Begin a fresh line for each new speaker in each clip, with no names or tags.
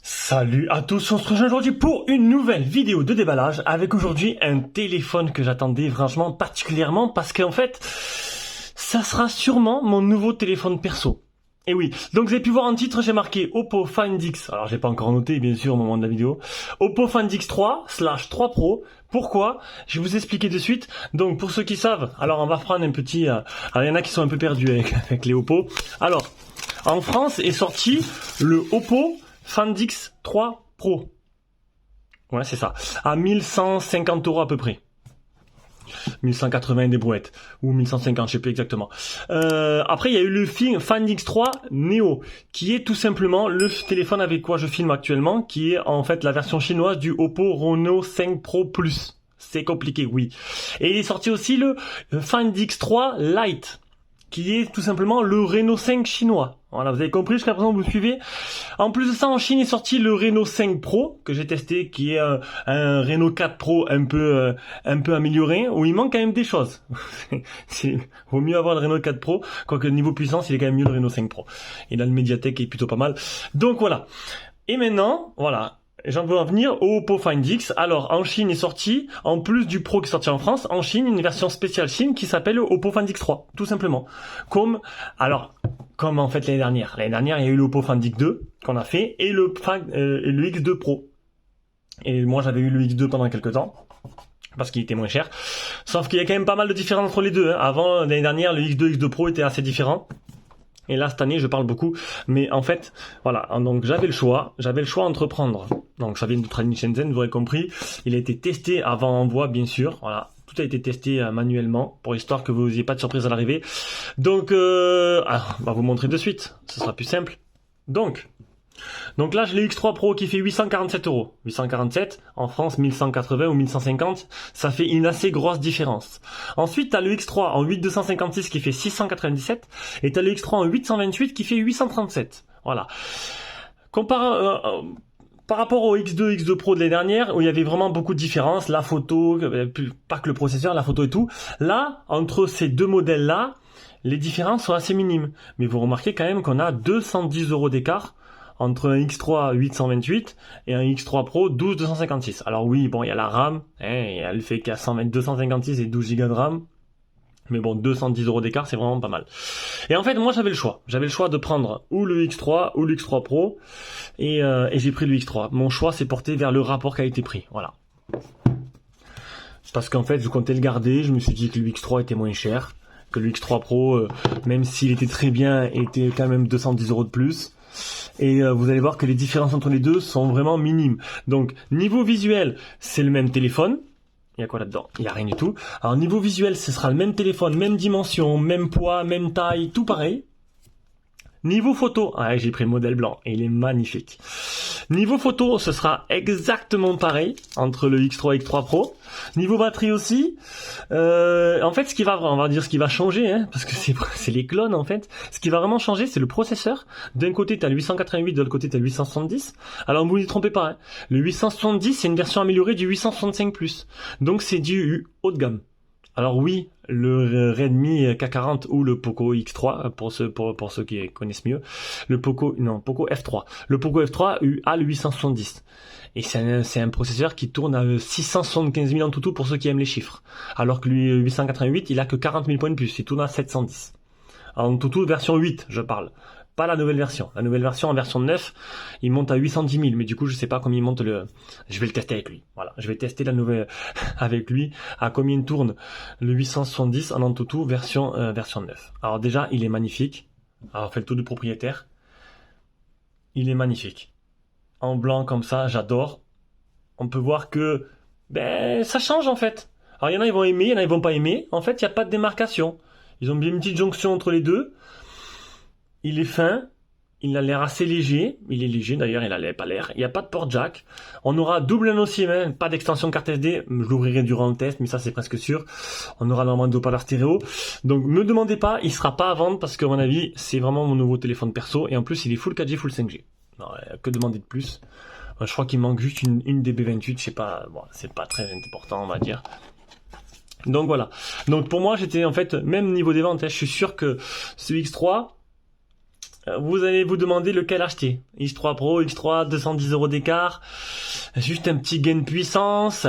Salut à tous, on se rejoint aujourd'hui pour une nouvelle vidéo de déballage avec aujourd'hui un téléphone que j'attendais franchement particulièrement parce qu'en fait, ça sera sûrement mon nouveau téléphone perso. Et oui, donc vous avez pu voir en titre, j'ai marqué Oppo Find X, alors j'ai pas encore noté bien sûr au moment de la vidéo, Oppo Find X3/3 Pro. Pourquoi? Je vais vous expliquer de suite. Donc pour ceux qui savent, alors on va prendre un petit... alors il y en a qui sont un peu perdus avec les Oppo. Alors, en France est sorti le Oppo Find X3 Pro. Ouais, c'est ça. À 1150 € à peu près. 1180 des brouettes. Ou 1150, je sais plus exactement. Après, il y a eu le Find X3 Neo, qui est tout simplement le téléphone avec quoi je filme actuellement, qui est en fait la version chinoise du Oppo Reno 5 Pro Plus. C'est compliqué, oui. Et il est sorti aussi le Find X3 Lite, qui est tout simplement le Reno 5 chinois. Voilà, vous avez compris jusqu'à présent, vous suivez. En plus de ça, en Chine est sorti le Reno 5 Pro, que j'ai testé, qui est un Reno 4 Pro un peu amélioré, où il manque quand même des choses. Vaut mieux avoir le Reno 4 Pro, quoique niveau puissance, il est quand même mieux le Reno 5 Pro. Et là, le Mediatek est plutôt pas mal. Donc voilà. Et maintenant, voilà. J'en veux en venir au Oppo Find X. Alors, en Chine est sorti, en plus du Pro qui est sorti en France, en Chine, une version spéciale Chine qui s'appelle Oppo Find X3, tout simplement. Comme en fait l'année dernière. L'année dernière, il y a eu le Oppo Find X2 qu'on a fait et le X2 Pro. Et moi, j'avais eu le X2 pendant quelques temps, parce qu'il était moins cher. Sauf qu'il y a quand même pas mal de différences entre les deux. Avant, l'année dernière, le X2 X2 Pro était assez différent. Et là, cette année, je parle beaucoup. Mais en fait, voilà. Donc, j'avais le choix entre prendre. Donc, ça vient de Trading Shenzhen, vous aurez compris. Il a été testé avant envoi, bien sûr. Voilà. Tout a été testé manuellement, pour histoire que vous n'ayez pas de surprise à l'arrivée. Donc, on va vous montrer de suite. Ce sera plus simple. Donc là, j'ai le X3 Pro qui fait 847 €. 847, en France, 1180 ou 1150, ça fait une assez grosse différence. Ensuite, tu as le X3 en 8256 qui fait 697, et tu as le X3 en 828 qui fait 837. Voilà. Par rapport au X2 Pro de l'année dernière, où il y avait vraiment beaucoup de différences, la photo, pas que le processeur, la photo et tout. Là, entre ces deux modèles-là, les différences sont assez minimes. Mais vous remarquez quand même qu'on a 210 € d'écart entre un X3 828 et un X3 Pro 12256. Alors oui, bon, il y a la RAM, elle fait qu'à 256 et 12 Go de RAM. Mais bon, 210 € d'écart, c'est vraiment pas mal. Et en fait, moi, j'avais le choix. J'avais le choix de prendre ou le X3 ou le X3 Pro. Et j'ai pris le X3. Mon choix s'est porté vers le rapport qualité-prix. Voilà. Parce qu'en fait, je comptais le garder. Je me suis dit que le X3 était moins cher. Que le X3 Pro, même s'il était très bien, était quand même 210 € de plus. Et vous allez voir que les différences entre les deux sont vraiment minimes. Donc, niveau visuel, c'est le même téléphone. Il y a quoi là-dedans? Il n'y a rien du tout. Alors, niveau visuel, ce sera le même téléphone, même dimension, même poids, même taille, tout pareil. Niveau photo, j'ai pris le modèle blanc et il est magnifique. Niveau photo, ce sera exactement pareil entre le X3 et X3 Pro. Niveau batterie aussi. En fait, on va dire ce qui va changer, parce que c'est les clones en fait. Ce qui va vraiment changer, c'est le processeur. D'un côté, tu as le 888, de l'autre côté, tu as le 870. Alors, ne vous y trompez pas. Le 870, c'est une version améliorée du 865+. Donc, c'est du haut de gamme. Alors oui, le Redmi K40 ou le Poco X3, pour ceux qui connaissent mieux, Poco F3. Le Poco F3 a le 870. Et c'est un processeur qui tourne à 675 000 en tout pour ceux qui aiment les chiffres. Alors que le 888, il a que 40 000 points de plus, il tourne à 710. En tout, version 8, je parle. Pas la nouvelle version. La nouvelle version, en version 9, il monte à 810 000. Mais du coup, je sais pas combien il monte je vais le tester avec lui. Voilà. Je vais tester la nouvelle avec lui. À combien il tourne le 870 en Antutu version 9. Alors déjà, il est magnifique. Alors, on fait le tour du propriétaire. Il est magnifique. En blanc comme ça, j'adore. On peut voir que, ça change en fait. Alors, il y en a, ils vont aimer, il y en a, ils vont pas aimer. En fait, il n'y a pas de démarcation. Ils ont bien une petite jonction entre les deux. Il est fin, il a l'air assez léger. Il est léger d'ailleurs, il a pas l'air. Il n'y a pas de port jack. On aura double anneau SIM, pas d'extension carte SD. Je l'ouvrirai durant le test, mais ça c'est presque sûr. On aura normalement deux haut-parleurs stéréo. Donc me demandez pas, il sera pas à vendre parce qu'à mon avis, c'est vraiment mon nouveau téléphone perso. Et en plus, il est full 4G, full 5G. Alors, que demander de plus? Je crois qu'il manque juste une DB28, je sais pas, bon, c'est pas très important, on va dire. Donc voilà. Donc pour moi, j'étais en fait, même niveau des ventes, je suis sûr que ce X3, vous allez vous demander lequel acheter. X3 Pro, X3, 210 € d'écart, juste un petit gain de puissance,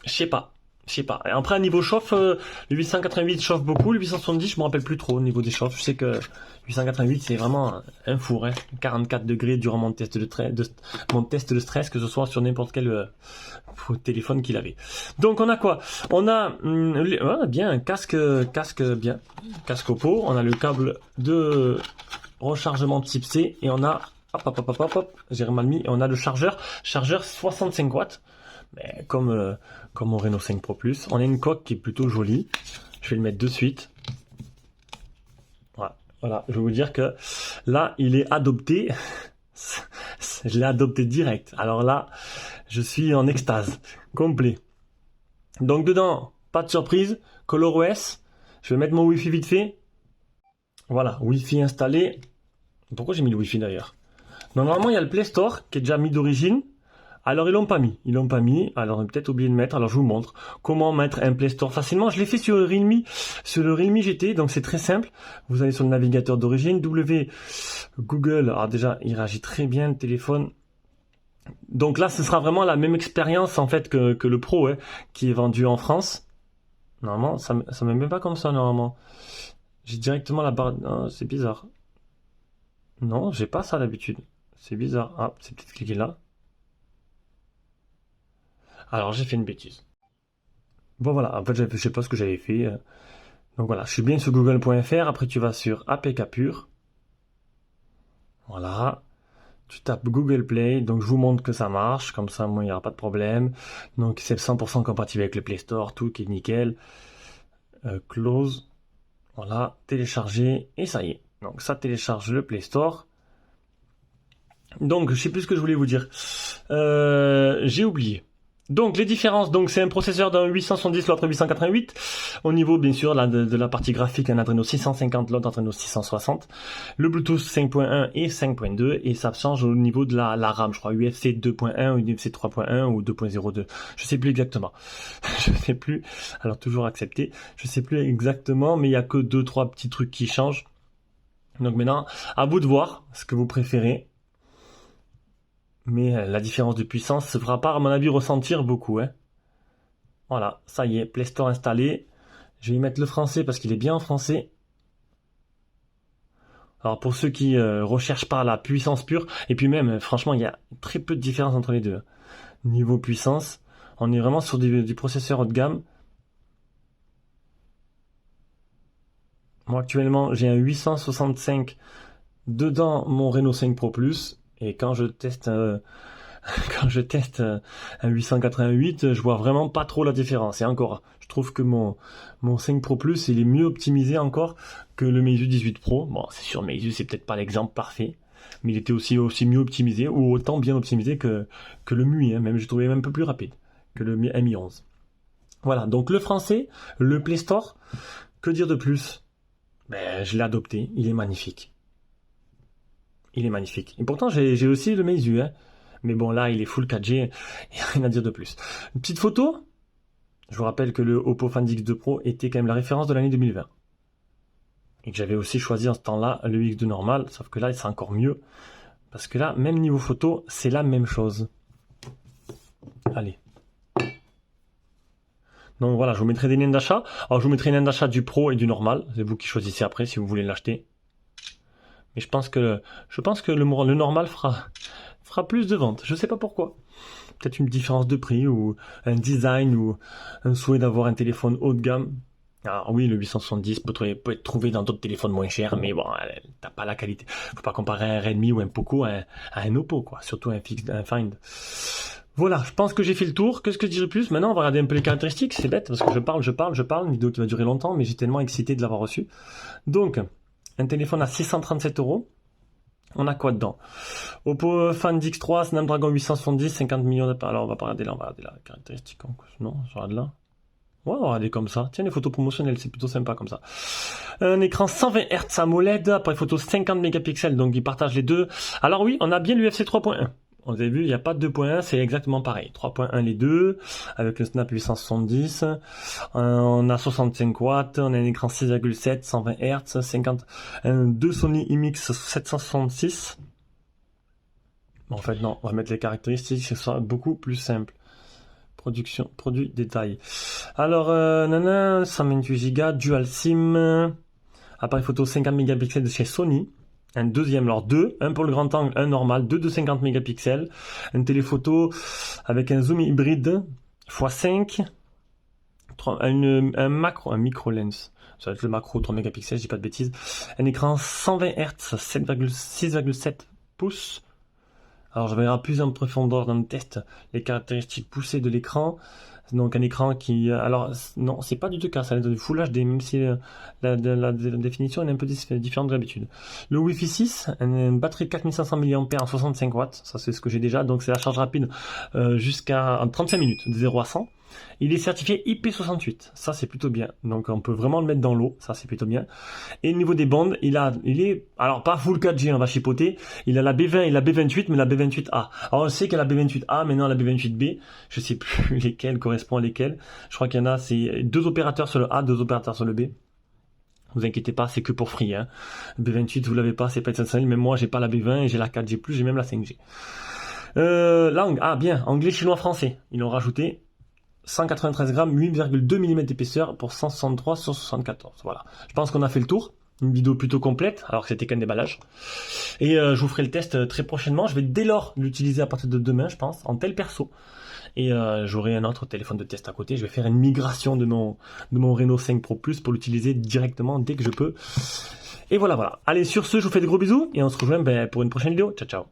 je sais pas. Et après, à niveau chauffe, le 888 chauffe beaucoup, le 870, je me rappelle plus trop au niveau des chauffes. Je sais que 888, c'est vraiment un four, hein. 44 degrés durant mon test de stress, que ce soit sur n'importe quel téléphone qu'il avait. Donc, on a quoi? On a bien un casque Oppo. On a le câble de rechargement type C et on a, j'ai mal mis, et on a le chargeur 65 watts. Mais comme mon Reno 5 Pro Plus, on a une coque qui est plutôt jolie. Je vais le mettre de suite. Voilà, je vais vous dire que là, il est adopté. Je l'ai adopté direct. Alors là, je suis en extase complet. Donc dedans, pas de surprise, ColorOS. Je vais mettre mon Wi-Fi vite fait. Voilà, Wi-Fi installé. Pourquoi j'ai mis le Wi-Fi d'ailleurs? Normalement, il y a le Play Store qui est déjà mis d'origine. Alors ils l'ont pas mis, alors peut-être oublié de mettre, alors je vous montre comment mettre un Play Store facilement. Je l'ai fait sur le Realme GT, donc c'est très simple. Vous allez sur le navigateur d'origine, Google, alors déjà il réagit très bien le téléphone. Donc là ce sera vraiment la même expérience en fait que le Pro, hein, qui est vendu en France. Normalement, ça ne met même pas comme ça normalement. J'ai directement la barre, oh, c'est bizarre. Non, j'ai pas ça d'habitude. C'est bizarre, ah, c'est peut-être cliqué là. Alors j'ai fait une bêtise. Bon voilà, en fait je sais pas ce que j'avais fait. Donc voilà, je suis bien sur google.fr, après tu vas sur APK Pure. Voilà. Tu tapes Google Play, donc je vous montre que ça marche, comme ça moi il n'y aura pas de problème. Donc c'est 100% compatible avec le Play Store, tout qui est nickel. Close. Voilà, télécharger, et ça y est. Donc ça télécharge le Play Store. Donc je sais plus ce que je voulais vous dire. J'ai oublié. Donc les différences, donc c'est un processeur d'un 870, l'autre 888. Au niveau bien sûr de la partie graphique, un Adreno 650, l'autre Adreno 660. Le Bluetooth 5.1 et 5.2 et ça change au niveau de la RAM, je crois UFC 2.1 ou UFC 3.1 ou 2.02. Je sais plus exactement. Je sais plus. Alors toujours accepté. Je sais plus exactement, mais il y a que 2-3 petits trucs qui changent. Donc maintenant, à vous de voir ce que vous préférez. Mais la différence de puissance se fera pas, à mon avis, ressentir beaucoup. Hein. Voilà, ça y est, Play Store installé. Je vais y mettre le français parce qu'il est bien en français. Alors pour ceux qui recherchent pas la puissance pure, et puis même, franchement, il y a très peu de différence entre les deux. Niveau puissance, on est vraiment sur du processeur haut de gamme. Moi actuellement, j'ai un 865 dedans mon Reno 5 Pro Plus. Et quand je teste un 888, je vois vraiment pas trop la différence. Et encore, je trouve que mon 5 Pro Plus, il est mieux optimisé encore que le Meizu 18 Pro. Bon, c'est sûr, Meizu, c'est peut-être pas l'exemple parfait, mais il était aussi mieux optimisé, ou autant bien optimisé que le MUI, hein. Même je trouvais même un peu plus rapide que le Mi 11. Voilà, donc le français, le Play Store, que dire de plus? Ben, je l'ai adopté, il est magnifique. Il est magnifique. Et pourtant, j'ai aussi le Meizu, hein. Mais bon, là, il est full 4G. Il n'y a rien à dire de plus. Une petite photo. Je vous rappelle que le Oppo Find X2 Pro était quand même la référence de l'année 2020. Et que j'avais aussi choisi en ce temps-là le X2 normal. Sauf que là, c'est encore mieux. Parce que là, même niveau photo, c'est la même chose. Allez. Donc voilà, je vous mettrai des liens d'achat. Alors, je vous mettrai les liens d'achat du Pro et du normal. C'est vous qui choisissez après si vous voulez l'acheter. Mais je pense que le normal fera plus de ventes. Je sais pas pourquoi. Peut-être une différence de prix ou un design ou un souhait d'avoir un téléphone haut de gamme. Alors oui, le 870 peut être trouvé dans d'autres téléphones moins chers, mais bon, t'as pas la qualité. Faut pas comparer un Redmi ou un Poco à un Oppo, quoi. Surtout un Find. Voilà, je pense que j'ai fait le tour. Qu'est-ce que je dirais plus? Maintenant, on va regarder un peu les caractéristiques. C'est bête parce que je parle. Une vidéo qui va durer longtemps, mais j'ai tellement excité de l'avoir reçu. Donc, un téléphone à 637 €. On a quoi dedans? Oppo Find X3, Snapdragon 870, 50 millions d'appels. Alors on va pas regarder là, on va regarder la caractéristique. Non, je regarde là. Ouais, regardez comme ça. Tiens, les photos promotionnelles, c'est plutôt sympa comme ça. Un écran 120 Hz AMOLED, appareil photo 50 mégapixels, donc ils partagent les deux. Alors oui, on a bien l'UFC 3.1. Vous avez vu, il n'y a pas de 2.1, c'est exactement pareil. 3.1 les deux, avec le Snap 870. On a 65 watts, on a un écran 6,7, 120 Hz, 50, deux Sony IMX 766. En fait, non, on va mettre les caractéristiques, ce sera beaucoup plus simple. Production, produit, détail. Alors, 128 Go, Dual SIM, appareil photo 50 mégapixels de chez Sony. Un deuxième, alors deux, un pour le grand angle, un normal, deux de 50 mégapixels. Un téléphoto avec un zoom hybride x5. Un micro lens. Ça va être le macro 3 mégapixels, je dis pas de bêtises. Un écran 120 Hz, 6,7 pouces. Alors je verrai plus en profondeur dans le test les caractéristiques poussées de l'écran. Donc un écran qui... Alors non, c'est pas du tout le cas, ça va être du Full HD, même si la définition est un peu différente de l'habitude. Le Wi-Fi 6, une batterie 4500 mAh en 65 watts, ça c'est ce que j'ai déjà, donc c'est la charge rapide jusqu'à 35 minutes, de 0 à 100. Il est certifié IP68, ça c'est plutôt bien, donc on peut vraiment le mettre dans l'eau, ça c'est plutôt bien. Et au niveau des bandes, il est, alors pas full 4G, on va chipoter, il a la B20 et la B28, mais la B28A. Alors on sait qu'il y a la B28A, mais non la B28B, je sais plus lesquels correspondent à lesquels. Je crois qu'il y en a, c'est 2 opérateurs sur le A, 2 opérateurs sur le B. Vous inquiétez pas, c'est que pour free, hein. B28, vous l'avez pas, c'est pas essentiel, mais moi j'ai pas la B20 et j'ai la 4G+, j'ai même la 5G. Langue, ah bien, anglais, chinois, français, ils l'ont rajouté. 193 grammes, 8,2 mm d'épaisseur pour 163 sur 74. Voilà. Je pense qu'on a fait le tour. Une vidéo plutôt complète, alors que c'était qu'un déballage. Et je vous ferai le test très prochainement. Je vais dès lors l'utiliser à partir de demain, je pense, en tel perso. Et j'aurai un autre téléphone de test à côté. Je vais faire une migration de mon Reno 5 Pro Plus pour l'utiliser directement dès que je peux. Et voilà. Allez, sur ce, je vous fais des gros bisous et on se rejoint pour une prochaine vidéo. Ciao, ciao.